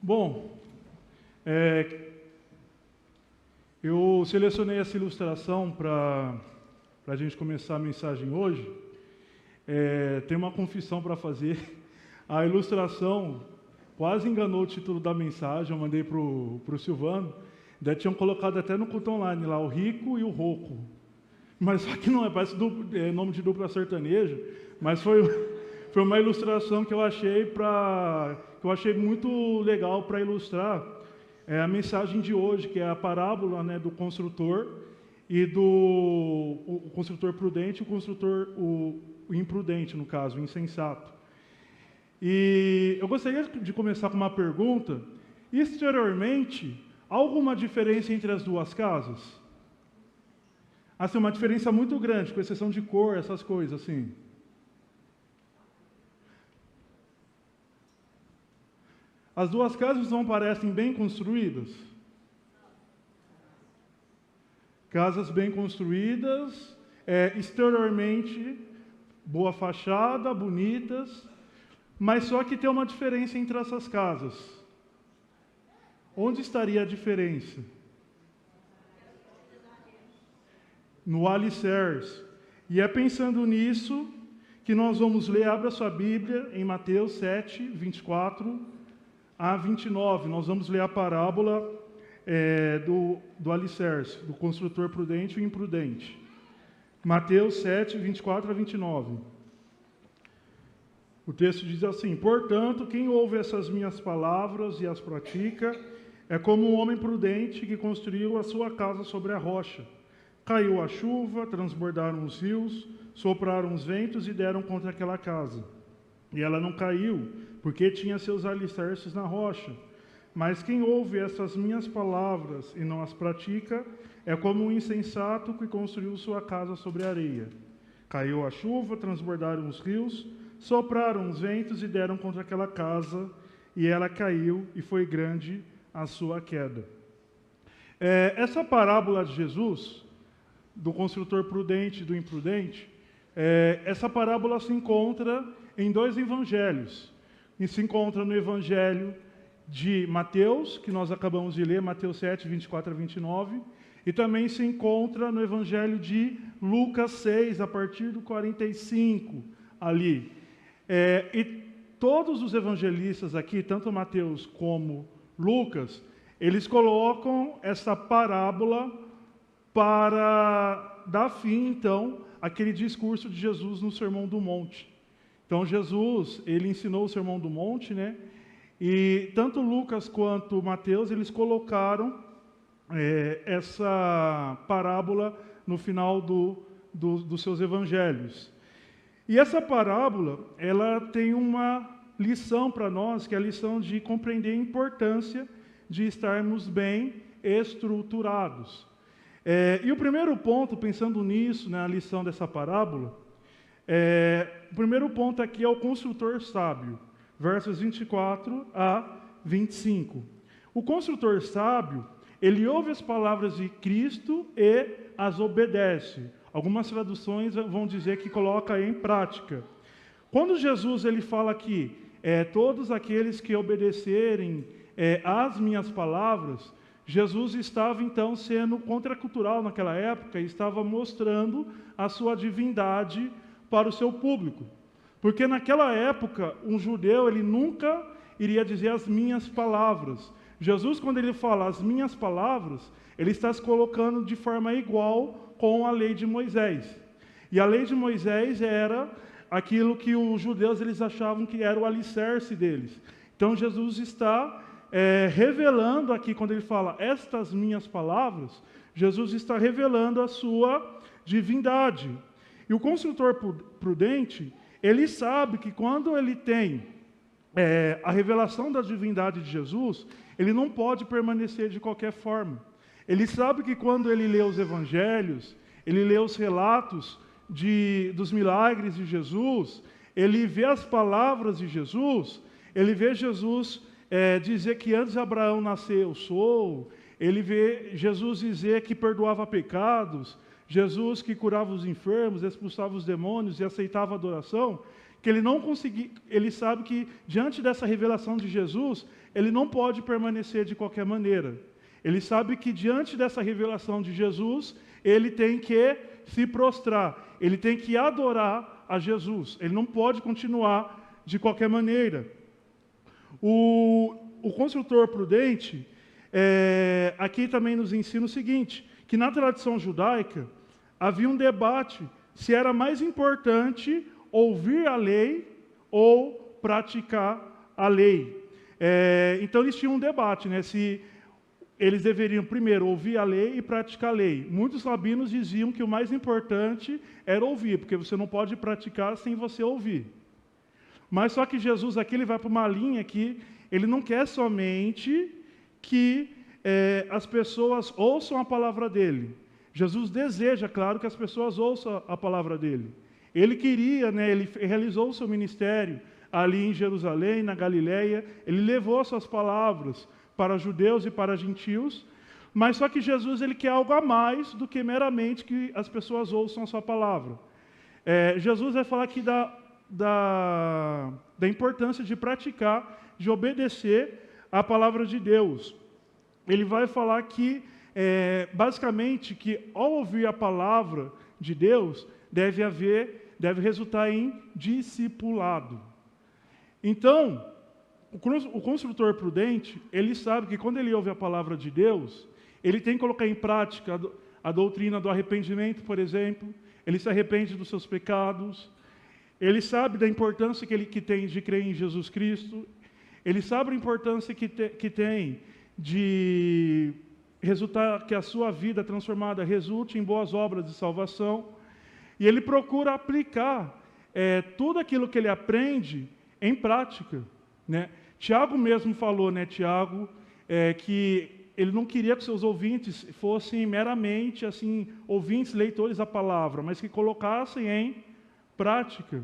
Bom, eu selecionei essa ilustração para a gente começar a mensagem hoje. Tem uma confissão para fazer. A ilustração quase enganou o título da mensagem, eu mandei para o Silvano. Ainda tinham colocado até no culto online lá, o rico e o rouco. Mas só que não é, parece nome de dupla sertaneja, mas foi uma ilustração que eu achei muito legal para ilustrar a mensagem de hoje, que é a parábola, né, do construtor e o construtor prudente e o construtor o imprudente, no caso, o insensato. E eu gostaria de começar com uma pergunta. Exteriormente, há alguma diferença entre as duas casas? Assim, uma diferença muito grande, com exceção de cor, essas coisas, assim. As duas casas não parecem bem construídas? Casas bem construídas, exteriormente, boa fachada, bonitas, mas só que tem uma diferença entre essas casas. Onde estaria a diferença? No alicerce. E é pensando nisso que nós vamos ler, abra sua Bíblia, em Mateus 7, 24 a 29. Nós vamos ler a parábola do alicerce, do construtor prudente e imprudente. Mateus 7, 24 a 29. O texto diz assim: portanto, quem ouve essas minhas palavras e as pratica, é como um homem prudente que construiu a sua casa sobre a rocha. Caiu a chuva, transbordaram os rios, sopraram os ventos e deram contra aquela casa. E ela não caiu, porque tinha seus alicerces na rocha. Mas quem ouve essas minhas palavras e não as pratica, é como um insensato que construiu sua casa sobre a areia. Caiu a chuva, transbordaram os rios, sopraram os ventos e deram contra aquela casa, e ela caiu, e foi grande a sua queda. Essa parábola de Jesus, do construtor prudente e do imprudente, essa parábola se encontra em dois evangelhos. E se encontra no evangelho de Mateus, que nós acabamos de ler, Mateus 7, 24 a 29, e também se encontra no evangelho de Lucas 6, a partir do 45, ali. E todos os evangelistas aqui, tanto Mateus como Lucas, eles colocam essa parábola para dar fim, então, àquele discurso de Jesus no Sermão do Monte. Então, Jesus, ele ensinou o Sermão do Monte, né? E tanto Lucas quanto Mateus, eles colocaram essa parábola no final dos seus evangelhos. E essa parábola, ela tem uma lição para nós, que é a lição de compreender a importância de estarmos bem estruturados. E o primeiro ponto, pensando nisso, na lição dessa parábola, o primeiro ponto aqui é o construtor sábio, versos 24 a 25. O construtor sábio, ele ouve as palavras de Cristo e as obedece. Algumas traduções vão dizer que coloca em prática. Quando Jesus ele fala aqui, todos aqueles que obedecerem às minhas palavras, Jesus estava então sendo contracultural naquela época e estava mostrando a sua divindade para o seu público. Porque naquela época, um judeu ele nunca iria dizer as minhas palavras. Jesus, quando ele fala as minhas palavras, ele está se colocando de forma igual com a lei de Moisés. E a lei de Moisés era aquilo que os judeus eles achavam que era o alicerce deles. Então Jesus está revelando aqui, quando ele fala estas minhas palavras, Jesus está revelando a sua divindade. E o construtor prudente, ele sabe que quando ele tem a revelação da divindade de Jesus, ele não pode permanecer de qualquer forma. Ele sabe que quando ele lê os evangelhos, ele lê os relatos dos milagres de Jesus, ele vê as palavras de Jesus, ele vê Jesus dizer que antes de Abraão nascer eu sou, ele vê Jesus dizer que perdoava pecados, Jesus que curava os enfermos, expulsava os demônios e aceitava a adoração, que ele sabe que diante dessa revelação de Jesus, ele não pode permanecer de qualquer maneira. Ele sabe que diante dessa revelação de Jesus, ele tem que se prostrar, ele tem que adorar a Jesus. Ele não pode continuar de qualquer maneira. O construtor prudente, aqui também nos ensina o seguinte, que na tradição judaica havia um debate se era mais importante ouvir a lei ou praticar a lei. Então eles tinham um debate, né, se eles deveriam primeiro ouvir a lei e praticar a lei. Muitos rabinos diziam que o mais importante era ouvir, porque você não pode praticar sem você ouvir. Mas só que Jesus aqui ele vai para uma linha que ele não quer somente que as pessoas ouçam a palavra dele. Jesus deseja, claro, que as pessoas ouçam a palavra dele. Ele queria, né, ele realizou o seu ministério ali em Jerusalém, na Galileia. Ele levou suas palavras para judeus e para gentios, mas só que Jesus ele quer algo a mais do que meramente que as pessoas ouçam a sua palavra. Jesus vai falar aqui da importância de praticar, de obedecer a palavra de Deus. Ele vai falar que, basicamente, que ao ouvir a palavra de Deus, deve resultar em discipulado. Então, o construtor prudente, ele sabe que quando ele ouve a palavra de Deus, ele tem que colocar em prática a doutrina do arrependimento, por exemplo. Ele se arrepende dos seus pecados. Ele sabe da importância que tem de crer em Jesus Cristo. Ele sabe a importância que tem de resultar, que a sua vida transformada resulte em boas obras de salvação. E ele procura aplicar tudo aquilo que ele aprende em prática, né? Tiago mesmo falou, né, Tiago, que ele não queria que seus ouvintes fossem meramente assim, ouvintes, leitores da palavra, mas que colocassem em prática.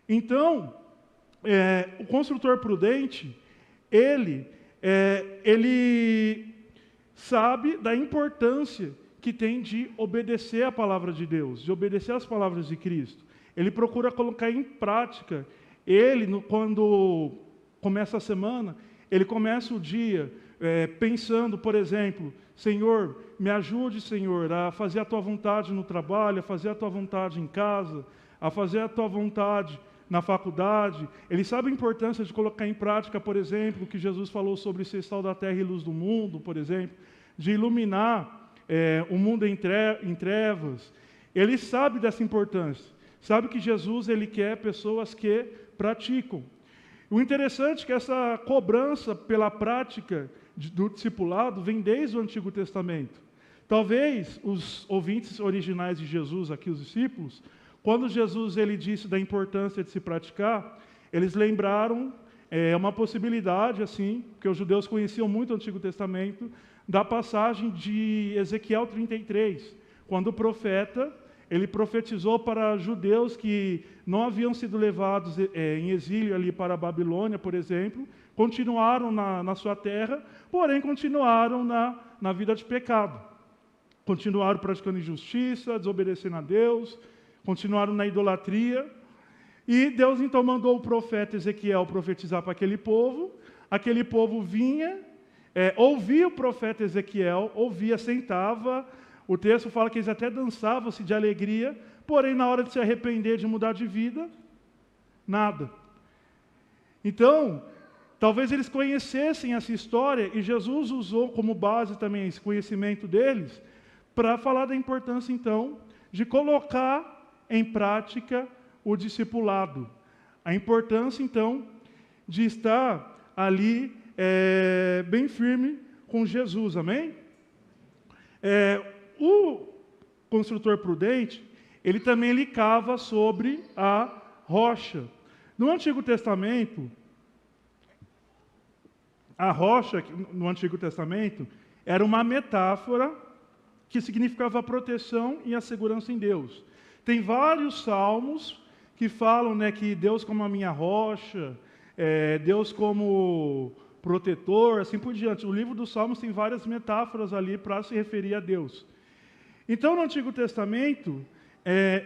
Então, o construtor prudente, ele sabe da importância que tem de obedecer a palavra de Deus, de obedecer às palavras de Cristo. Ele procura colocar em prática. Quando começa a semana, ele começa o dia pensando, por exemplo, Senhor, me ajude, Senhor, a fazer a Tua vontade no trabalho, a fazer a Tua vontade em casa, a fazer a Tua vontade na faculdade. Ele sabe a importância de colocar em prática, por exemplo, o que Jesus falou sobre ser sal da terra e luz do mundo, por exemplo, de iluminar o mundo em trevas. Ele sabe dessa importância. Sabe que Jesus ele quer pessoas que praticam. O interessante é que essa cobrança pela prática do discipulado vem desde o Antigo Testamento. Talvez os ouvintes originais de Jesus, aqui os discípulos, quando Jesus ele disse da importância de se praticar, eles lembraram uma possibilidade, assim, porque os judeus conheciam muito o Antigo Testamento, da passagem de Ezequiel 33, quando o profeta ele profetizou para judeus que não haviam sido levados em exílio ali para a Babilônia, por exemplo, continuaram na sua terra, porém continuaram na vida de pecado. Continuaram praticando injustiça, desobedecendo a Deus, continuaram na idolatria. E Deus então mandou o profeta Ezequiel profetizar para aquele povo vinha, ouvia o profeta Ezequiel, ouvia, sentava. O texto fala que eles até dançavam-se de alegria, porém, na hora de se arrepender, de mudar de vida, nada. Então, talvez eles conhecessem essa história, e Jesus usou como base também esse conhecimento deles, para falar da importância, então, de colocar em prática o discipulado. A importância, então, de estar ali bem firme com Jesus, amém? O construtor prudente, ele também cava sobre a rocha. No Antigo Testamento, a rocha, no Antigo Testamento, era uma metáfora que significava a proteção e a segurança em Deus. Tem vários salmos que falam, né, que Deus como a minha rocha, Deus como protetor, assim por diante. O livro dos Salmos tem várias metáforas ali para se referir a Deus. Então, no Antigo Testamento,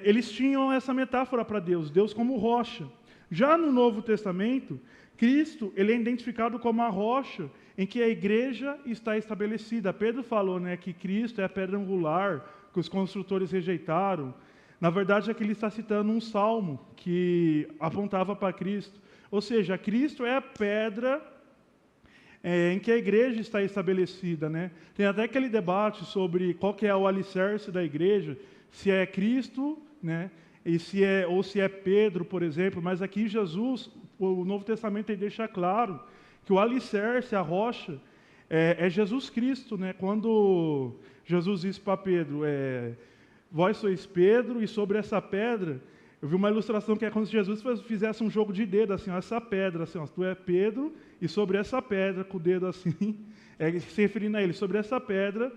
eles tinham essa metáfora para Deus, Deus como rocha. Já no Novo Testamento, Cristo ele é identificado como a rocha em que a igreja está estabelecida. Pedro falou, né, que Cristo é a pedra angular que os construtores rejeitaram. Na verdade, aqui ele está citando um salmo que apontava para Cristo. Ou seja, Cristo é a pedra em que a igreja está estabelecida, né? Tem até aquele debate sobre qual que é o alicerce da igreja, se é Cristo, né? Ou se é Pedro, por exemplo. Mas aqui Jesus, o Novo Testamento, ele deixa claro que o alicerce, a rocha, é Jesus Cristo, né? Quando Jesus disse para Pedro, vós sois Pedro, e sobre essa pedra, eu vi uma ilustração que é como se Jesus fizesse um jogo de dedo, assim, ó, essa pedra, assim, ó, tu é Pedro, e sobre essa pedra, com o dedo assim, se referindo a ele, sobre essa pedra,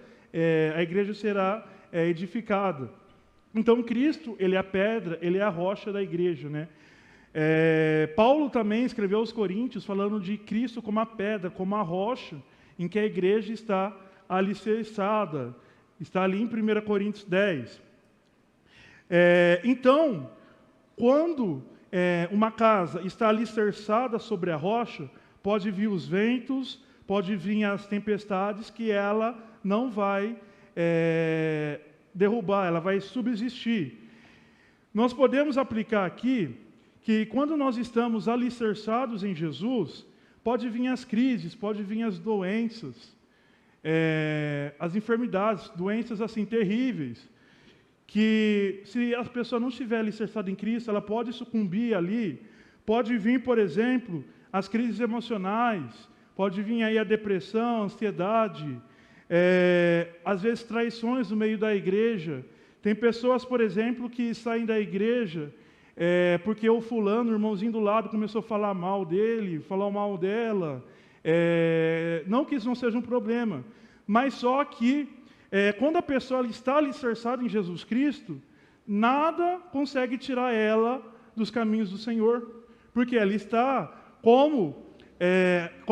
a igreja será edificada. Então, Cristo, ele é a pedra, ele é a rocha da igreja, né? Paulo também escreveu aos Coríntios, falando de Cristo como a pedra, como a rocha, em que a igreja está alicerçada. Está ali em 1 Coríntios 10. Então, quando uma casa está alicerçada sobre a rocha, pode vir os ventos, pode vir as tempestades, que ela não vai derrubar, ela vai subsistir. Nós podemos aplicar aqui que quando nós estamos alicerçados em Jesus, pode vir as crises, pode vir as doenças, as enfermidades, doenças assim terríveis, que se a pessoa não estiver alicerçada em Cristo, ela pode sucumbir ali. Pode vir, por exemplo, as crises emocionais, pode vir aí a depressão, a ansiedade, às vezes traições no meio da igreja. Tem pessoas, por exemplo, que saem da igreja porque o fulano, o irmãozinho do lado, começou a falar mal dele, falar mal dela. Não que isso não seja um problema, mas só que quando a pessoa está alicerçada em Jesus Cristo, nada consegue tirar ela dos caminhos do Senhor, porque ela está como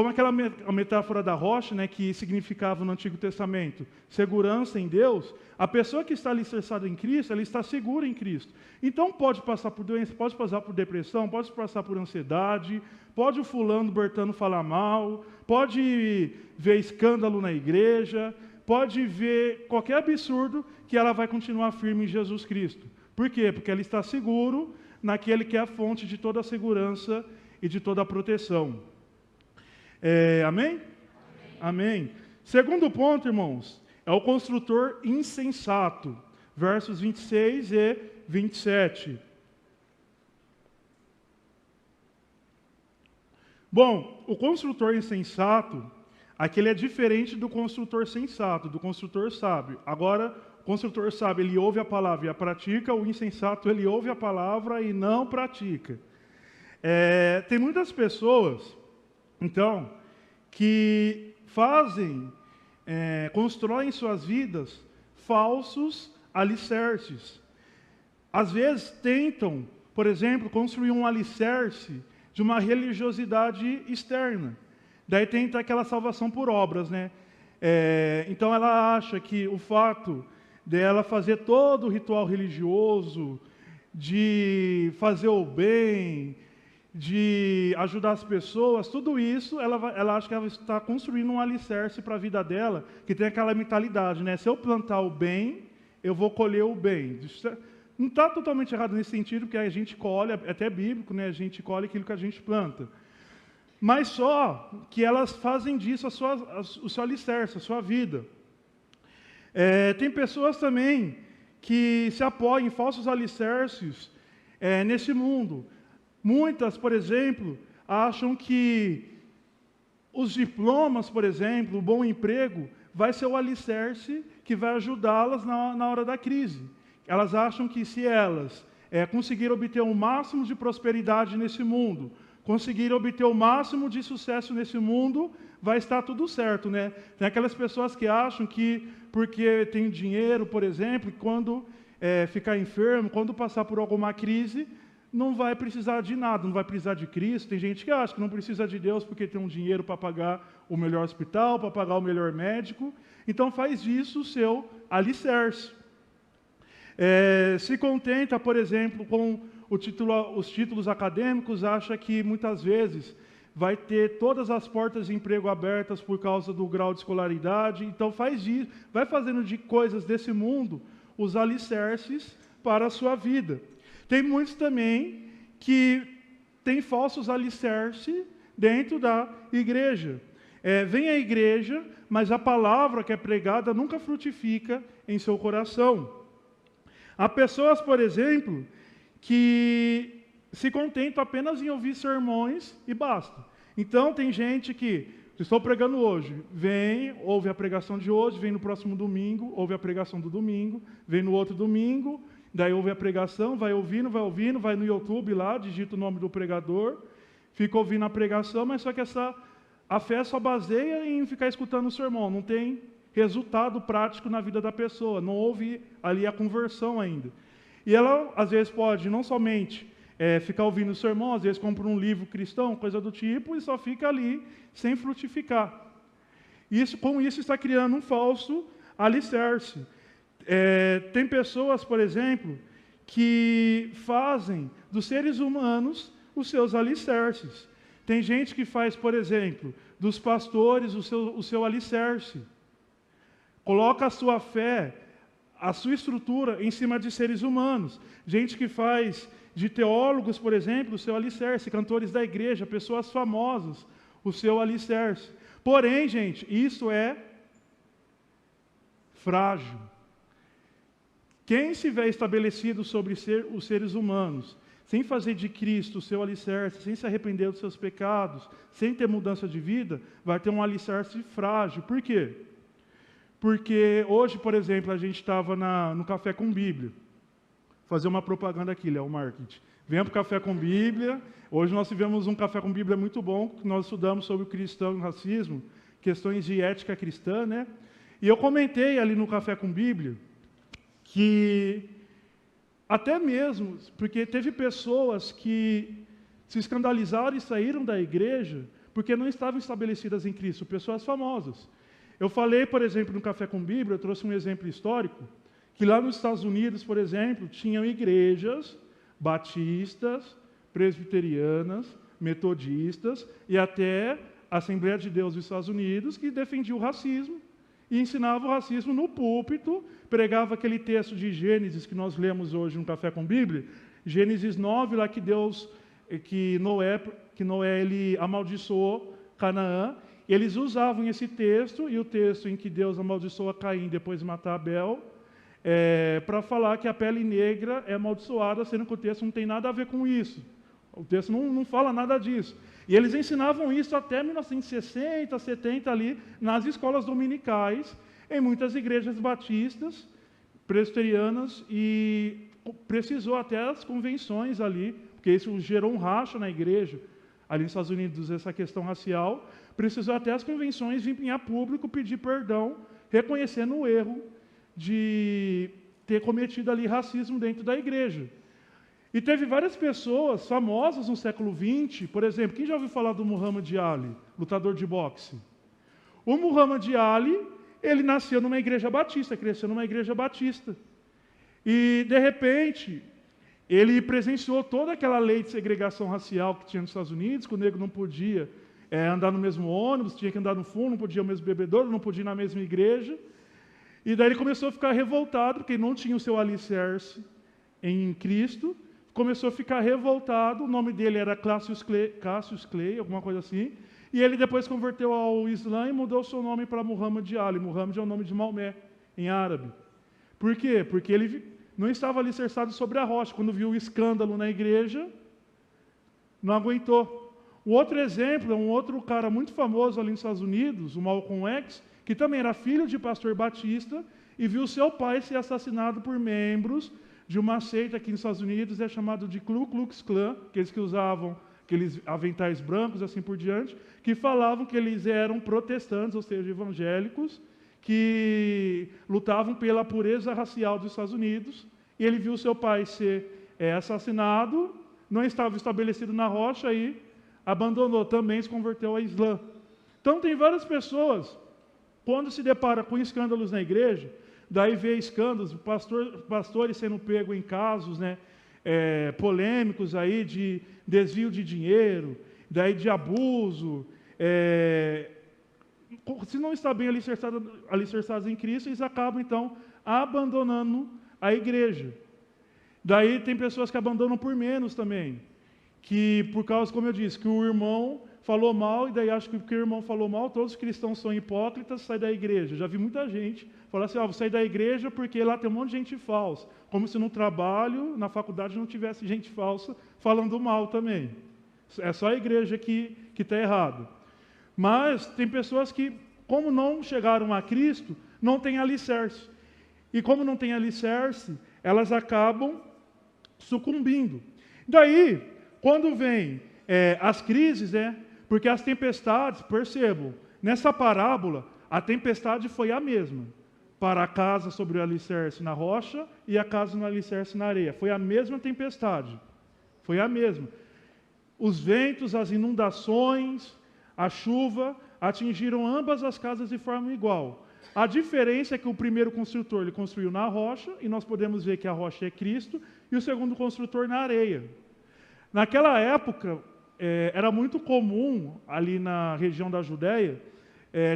aquela metáfora da rocha, né, que significava no Antigo Testamento segurança em Deus. A pessoa que está alicerçada em Cristo, ela está segura em Cristo. Então pode passar por doença, pode passar por depressão, pode passar por ansiedade, pode o fulano Bertano falar mal, pode ver escândalo na igreja, pode ver qualquer absurdo, que ela vai continuar firme em Jesus Cristo. Por quê? Porque ela está seguro naquele que é a fonte de toda a segurança e de toda a proteção. Amém? Amém. Segundo ponto, irmãos, é o construtor insensato. Versos 26 e 27. Bom, o construtor insensato, aquele é diferente do construtor sensato, do construtor sábio. Agora, o construtor sábio, ele ouve a palavra e a pratica, o insensato, ele ouve a palavra e não pratica. Tem muitas pessoas, então, que constroem suas vidas falsos alicerces. Às vezes tentam, por exemplo, construir um alicerce de uma religiosidade externa. Daí tenta aquela salvação por obras, né? Então ela acha que o fato dela fazer todo o ritual religioso, de fazer o bem, de ajudar as pessoas, tudo isso, ela acha que ela está construindo um alicerce para a vida dela, que tem aquela mentalidade, né? Se eu plantar o bem, eu vou colher o bem. Não está totalmente errado nesse sentido, porque a gente colhe, é até bíblico, né? A gente colhe aquilo que a gente planta. Mas só que elas fazem disso o seu alicerce, a sua vida. Tem pessoas também que se apoiam em falsos alicerces nesse mundo. Muitas, por exemplo, acham que os diplomas, por exemplo, o bom emprego, vai ser o alicerce que vai ajudá-las na hora da crise. Elas acham que se elas conseguirem obter o máximo de prosperidade nesse mundo, conseguirem obter o máximo de sucesso nesse mundo, vai estar tudo certo, né? Tem aquelas pessoas que acham que porque tem dinheiro, por exemplo, quando ficar enfermo, quando passar por alguma crise, não vai precisar de nada, não vai precisar de Cristo. Tem gente que acha que não precisa de Deus porque tem um dinheiro para pagar o melhor hospital, para pagar o melhor médico. Então faz disso o seu alicerce. Se contenta, por exemplo, com os títulos acadêmicos, acha que muitas vezes vai ter todas as portas de emprego abertas por causa do grau de escolaridade, então vai fazendo de coisas desse mundo os alicerces para a sua vida. Tem muitos também que têm falsos alicerces dentro da igreja. Vem à igreja, mas a palavra que é pregada nunca frutifica em seu coração. Há pessoas, por exemplo, que se contentam apenas em ouvir sermões e basta. Então, tem gente que, estou pregando hoje, vem, ouve a pregação de hoje, vem no próximo domingo, ouve a pregação do domingo, vem no outro domingo, daí ouve a pregação, vai ouvindo, vai no YouTube lá, digita o nome do pregador, fica ouvindo a pregação, mas só que a fé só baseia em ficar escutando o sermão, não tem resultado prático na vida da pessoa, não houve ali a conversão ainda. E ela, às vezes, pode não somente ficar ouvindo o sermão, às vezes compra um livro cristão, coisa do tipo, e só fica ali sem frutificar. Com isso está criando um falso alicerce. Tem pessoas, por exemplo, que fazem dos seres humanos os seus alicerces. Tem gente que faz, por exemplo, dos pastores o seu alicerce. Coloca a sua fé, a sua estrutura em cima de seres humanos. Gente que faz de teólogos, por exemplo, o seu alicerce, cantores da igreja, pessoas famosas, o seu alicerce. Porém, gente, isso é frágil. Quem estiver estabelecido sobre os seres humanos, sem fazer de Cristo o seu alicerce, sem se arrepender dos seus pecados, sem ter mudança de vida, vai ter um alicerce frágil. Por quê? Porque hoje, por exemplo, a gente estava no Café com Bíblia. Fazer uma propaganda aqui, Léo Marketing. Venha para o Café com Bíblia. Hoje nós tivemos um Café com Bíblia muito bom, que nós estudamos sobre o cristão e o racismo, questões de ética cristã, né? E eu comentei ali no Café com Bíblia que até mesmo, porque teve pessoas que se escandalizaram e saíram da igreja porque não estavam estabelecidas em Cristo, pessoas famosas. Eu falei, por exemplo, no Café com Bíblia, eu trouxe um exemplo histórico, que lá nos Estados Unidos, por exemplo, tinham igrejas batistas, presbiterianas, metodistas e até a Assembleia de Deus dos Estados Unidos que defendia o racismo e ensinava o racismo no púlpito, pregava aquele texto de Gênesis que nós lemos hoje no Café com Bíblia, Gênesis 9, lá que Noé ele amaldiçoou Canaã. Eles usavam esse texto e o texto em que Deus amaldiçoa Caim depois de matar Abel, para falar que a pele negra é amaldiçoada, sendo que o texto não tem nada a ver com isso. O texto não fala nada disso. E eles ensinavam isso até 1960, 70 ali, nas escolas dominicais, em muitas igrejas batistas, presbiterianas, e precisou até as convenções ali, porque isso gerou um racha na igreja, ali nos Estados Unidos, essa questão racial, precisou até as convenções vir a público pedir perdão, reconhecendo o erro de ter cometido ali racismo dentro da igreja. E teve várias pessoas famosas no século XX, por exemplo, quem já ouviu falar do Muhammad Ali, lutador de boxe? O Muhammad Ali, ele nasceu numa igreja batista, cresceu numa igreja batista. E, de repente, ele presenciou toda aquela lei de segregação racial que tinha nos Estados Unidos, que o negro não podia andar no mesmo ônibus, tinha que andar no fundo, não podia o mesmo bebedouro, não podia ir na mesma igreja. E daí ele começou a ficar revoltado, porque não tinha o seu alicerce em Cristo, começou a ficar revoltado, o nome dele era Cassius Clay, alguma coisa assim, e ele depois converteu ao Islã e mudou o seu nome para Muhammad Ali. Muhammad é o nome de Maomé, em árabe. Por quê? Porque ele não estava alicerçado sobre a rocha. Quando viu o escândalo na igreja, não aguentou. O outro exemplo é um outro cara muito famoso ali nos Estados Unidos, o Malcolm X, que também era filho de pastor batista, e viu seu pai ser assassinado por membros de uma seita aqui nos Estados Unidos, chamado de Ku Klux Klan, aqueles que usavam aqueles aventais brancos, assim por diante, que falavam que eles eram protestantes, ou seja, evangélicos, que lutavam pela pureza racial dos Estados Unidos, e ele viu seu pai ser assassinado, não estava estabelecido na rocha e abandonou, também se converteu ao Islã. Então tem várias pessoas, quando se depara com escândalos na igreja, daí vê escândalos, pastores sendo pegos em casos, né, polêmicos aí de desvio de dinheiro, daí de abuso, se não está bem alicerçados em Cristo, eles acabam, então, abandonando a igreja. Daí tem pessoas que abandonam por menos também, que por causa, como eu disse, que o irmão falou mal, e daí acho que porque o irmão falou mal, todos os cristãos são hipócritas, sai da igreja. Já vi muita gente falar assim, vou sair da igreja porque lá tem um monte de gente falsa, como se no trabalho, na faculdade, não tivesse gente falsa falando mal também. É só a igreja que está errado. Mas tem pessoas que, como não chegaram a Cristo, não têm alicerce. E como não tem alicerce, elas acabam sucumbindo. Daí, quando vem as crises, porque as tempestades, percebam, nessa parábola, a tempestade foi a mesma. Para a casa sobre o alicerce na rocha e a casa no alicerce na areia. Foi a mesma tempestade. Foi a mesma. Os ventos, as inundações, a chuva atingiram ambas as casas de forma igual. A diferença é que o primeiro construtor ele construiu na rocha, e nós podemos ver que a rocha é Cristo, e o segundo construtor na areia. Naquela época, era muito comum, ali na região da Judéia,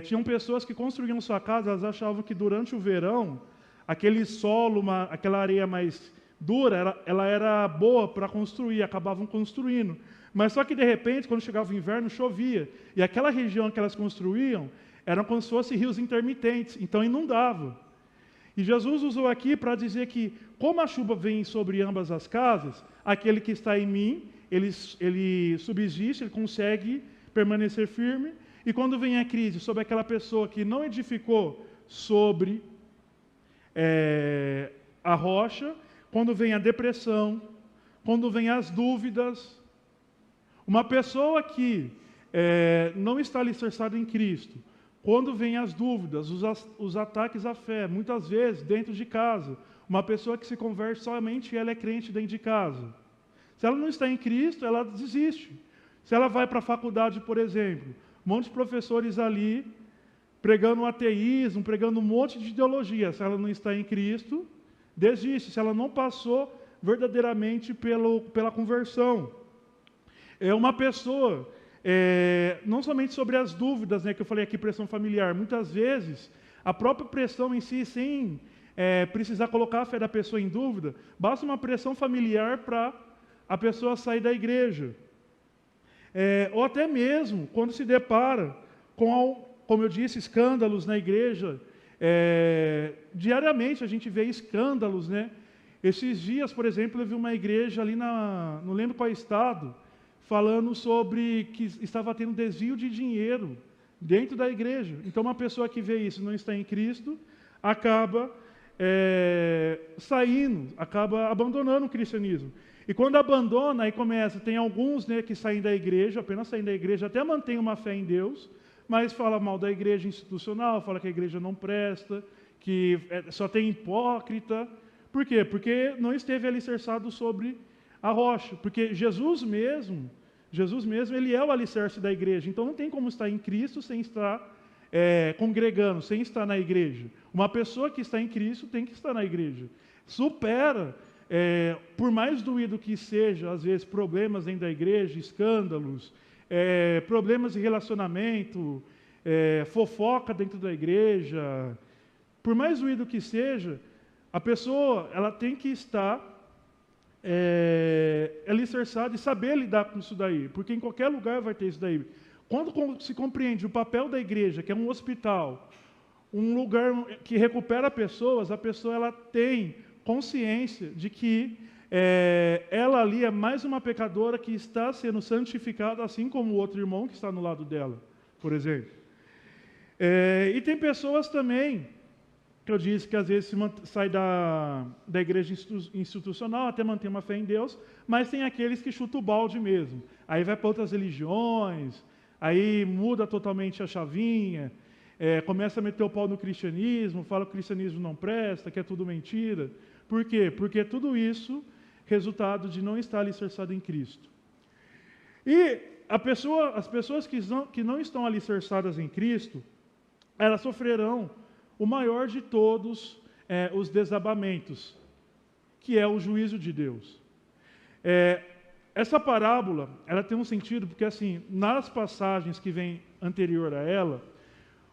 tinham pessoas que construíam sua casa, elas achavam que durante o verão, aquele solo, aquela areia mais dura, ela era boa para construir, acabavam construindo. Mas só que de repente, quando chegava o inverno, chovia. E aquela região que elas construíam, eram como se fossem rios intermitentes, então inundava. E Jesus usou aqui para dizer que, como a chuva vem sobre ambas as casas, aquele que está em mim, ele subsiste, ele consegue permanecer firme, e quando vem a crise sobre aquela pessoa que não edificou sobre a rocha, quando vem a depressão, quando vem as dúvidas, uma pessoa que não está alicerçada em Cristo, quando vem as dúvidas, os ataques à fé, muitas vezes dentro de casa, uma pessoa que se converte somente ela é crente dentro de casa. Se ela não está em Cristo, ela desiste. Se ela vai para a faculdade, por exemplo, um monte de professores ali pregando o ateísmo, pregando um monte de ideologia. Se ela não está em Cristo, desiste. Se ela não passou verdadeiramente pela conversão. É uma pessoa, não somente sobre as dúvidas, que eu falei aqui, pressão familiar. Muitas vezes, a própria pressão em si, sem precisar colocar a fé da pessoa em dúvida, basta uma pressão familiar para a pessoa sair da igreja. Ou até mesmo, quando se depara com, como eu disse, escândalos na igreja, diariamente a gente vê escândalos, Esses dias, por exemplo, eu vi uma igreja ali não lembro qual estado, falando sobre que estava tendo desvio de dinheiro dentro da igreja. Então, uma pessoa que vê isso e não está em Cristo, acaba saindo, acaba abandonando o cristianismo. E quando abandona, aí tem alguns que saem da igreja, apenas saem da igreja, até mantêm uma fé em Deus, mas fala mal da igreja institucional, fala que a igreja não presta, que só tem hipócrita. Por quê? Porque não esteve alicerçado sobre a rocha. Porque Jesus mesmo, ele é o alicerce da igreja. Então não tem como estar em Cristo sem estar congregando, sem estar na igreja. Uma pessoa que está em Cristo tem que estar na igreja. Supera, por mais doído que seja, às vezes, problemas dentro da igreja, escândalos, problemas de relacionamento, fofoca dentro da igreja. Por mais doído que seja, a pessoa ela tem que estar alicerçada e saber lidar com isso daí, porque em qualquer lugar vai ter isso daí. Quando se compreende o papel da igreja, que é um hospital, um lugar que recupera pessoas, a pessoa ela tem consciência de que ela ali é mais uma pecadora que está sendo santificada, assim como o outro irmão que está no lado dela, por exemplo. E tem pessoas também, que eu disse que às vezes sai da igreja institucional, até mantém uma fé em Deus, mas tem aqueles que chutam o balde mesmo. Aí vai para outras religiões, aí muda totalmente a chavinha, começa a meter o pau no cristianismo, fala que o cristianismo não presta, que é tudo mentira. Por quê? Porque tudo isso resultado de não estar alicerçado em Cristo. E as pessoas que não estão alicerçadas em Cristo, elas sofrerão o maior de todos os desabamentos, que é o juízo de Deus. Essa parábola, ela tem um sentido, porque assim, nas passagens que vem anterior a ela,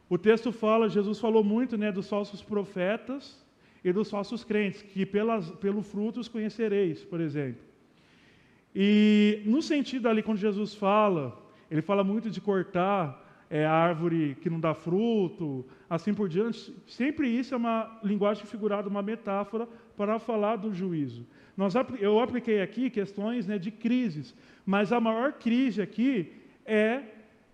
o texto fala, Jesus falou muito, né, dos falsos profetas e dos falsos crentes, que pelo fruto os conhecereis, por exemplo. E no sentido ali, quando Jesus fala, ele fala muito de cortar a árvore que não dá fruto, assim por diante. Sempre isso é uma linguagem figurada, uma metáfora para falar do juízo. Eu apliquei aqui questões, né, de crises, mas a maior crise aqui é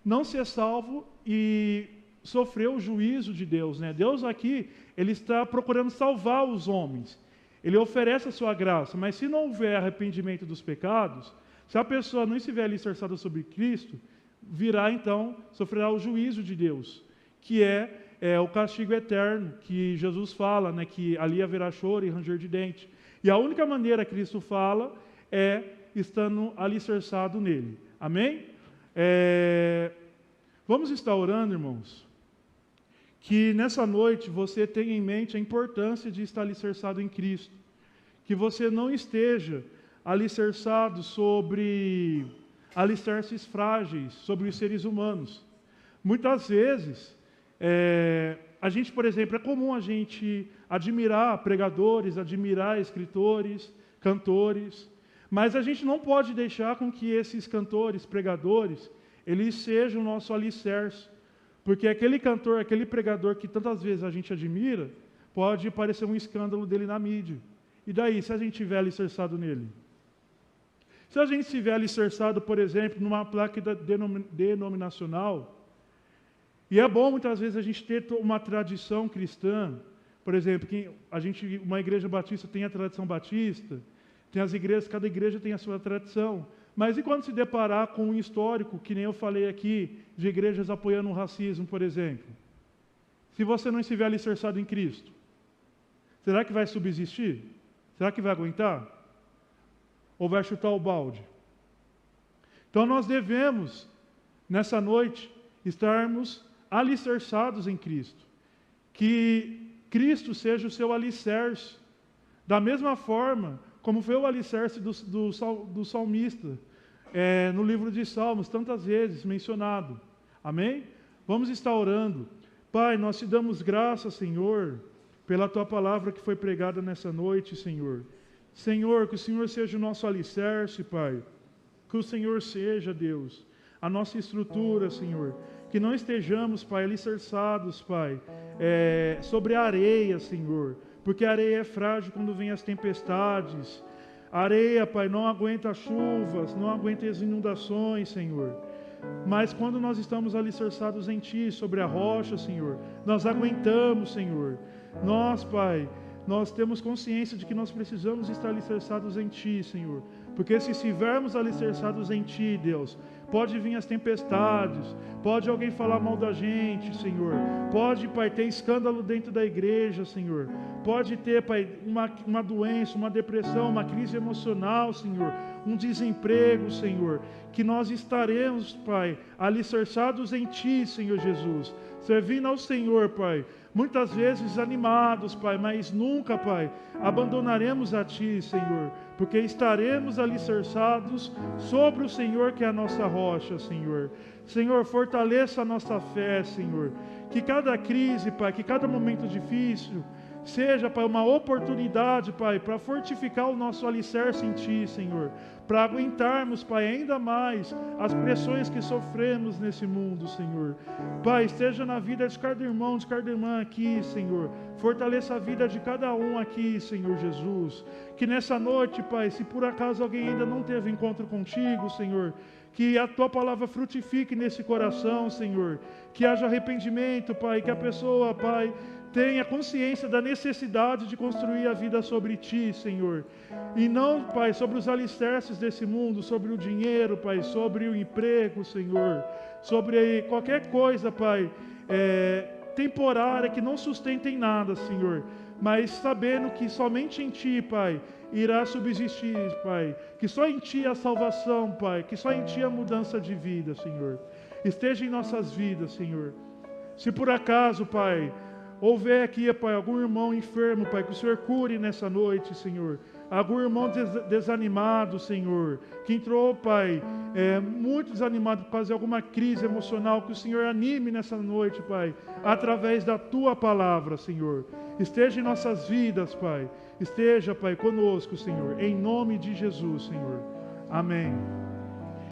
não ser salvo e sofrer o juízo de Deus, né? Deus aqui, ele está procurando salvar os homens. Ele oferece a sua graça, mas se não houver arrependimento dos pecados, se a pessoa não estiver alicerçada sobre Cristo, virá então, sofrerá o juízo de Deus, que é o castigo eterno, que Jesus fala, né, que ali haverá choro e ranger de dente. E a única maneira que Cristo fala é estando alicerçado nele. Amém? Vamos estar orando, irmãos, que nessa noite você tenha em mente a importância de estar alicerçado em Cristo. Que você não esteja alicerçado sobre alicerces frágeis, sobre os seres humanos. Muitas vezes, a gente, por exemplo, é comum a gente admirar pregadores, admirar escritores, cantores, mas a gente não pode deixar com que esses cantores, pregadores, eles sejam o nosso alicerce, porque aquele cantor, aquele pregador que tantas vezes a gente admira, pode parecer um escândalo dele na mídia. E daí, se a gente estiver alicerçado nele? Se a gente estiver alicerçado, por exemplo, numa placa denominacional, e é bom muitas vezes a gente ter uma tradição cristã, por exemplo, uma igreja batista tem a tradição batista, tem as igrejas, cada igreja tem a sua tradição. Mas e quando se deparar com um histórico, que nem eu falei aqui, de igrejas apoiando o racismo, por exemplo? Se você não estiver alicerçado em Cristo, será que vai subsistir? Será que vai aguentar? Ou vai chutar o balde? Então nós devemos, nessa noite, estarmos alicerçados em Cristo. Que Cristo seja o seu alicerce. Da mesma forma como foi o alicerce do salmista, no livro de Salmos, tantas vezes mencionado. Amém? Vamos estar orando. Pai, nós te damos graças, Senhor, pela tua palavra que foi pregada nessa noite, Senhor. Senhor, que o Senhor seja o nosso alicerce, Pai. Que o Senhor seja, Deus, a nossa estrutura, Senhor. Que não estejamos, Pai, alicerçados, Pai, sobre a areia, Senhor. Porque a areia é frágil quando vem as tempestades. A areia, Pai, não aguenta as chuvas, não aguenta as inundações, Senhor. Mas quando nós estamos alicerçados em Ti, sobre a rocha, Senhor, nós aguentamos, Senhor. Nós, Pai, nós temos consciência de que nós precisamos estar alicerçados em Ti, Senhor. Porque se estivermos alicerçados em Ti, Deus, pode vir as tempestades, pode alguém falar mal da gente, Senhor. Pode, Pai, ter escândalo dentro da igreja, Senhor. Pode ter, Pai, uma doença, uma depressão, uma crise emocional, Senhor. Um desemprego, Senhor. Que nós estaremos, Pai, alicerçados em Ti, Senhor Jesus. Servindo ao Senhor, Pai. Muitas vezes animados, Pai, mas nunca, Pai, abandonaremos a Ti, Senhor, porque estaremos alicerçados sobre o Senhor, que é a nossa rocha, Senhor. Senhor, fortaleça a nossa fé, Senhor. Que cada crise, Pai, que cada momento difícil seja, Pai, uma oportunidade, Pai, para fortificar o nosso alicerce em Ti, Senhor. Para aguentarmos, Pai, ainda mais as pressões que sofremos nesse mundo, Senhor. Pai, esteja na vida de cada irmão, de cada irmã aqui, Senhor. Fortaleça a vida de cada um aqui, Senhor Jesus. Que nessa noite, Pai, se por acaso alguém ainda não teve encontro contigo, Senhor, que a Tua palavra frutifique nesse coração, Senhor. Que haja arrependimento, Pai, que a pessoa, Pai, tenha consciência da necessidade de construir a vida sobre Ti, Senhor. E não, Pai, sobre os alicerces desse mundo, sobre o dinheiro, Pai, sobre o emprego, Senhor. Sobre qualquer coisa, Pai, temporária, que não sustentem nada, Senhor. Mas sabendo que somente em Ti, Pai, irá subsistir, Pai. Que só em Ti a salvação, Pai. Que só em Ti a mudança de vida, Senhor. Esteja em nossas vidas, Senhor. Se por acaso, Pai, houver aqui, Pai, algum irmão enfermo, Pai, que o Senhor cure nessa noite, Senhor. Algum irmão desanimado, Senhor, que entrou, Pai, muito desanimado por causa de alguma crise emocional, que o Senhor anime nessa noite, Pai, através da Tua palavra, Senhor. Esteja em nossas vidas, Pai. Esteja, Pai, conosco, Senhor, em nome de Jesus, Senhor. Amém.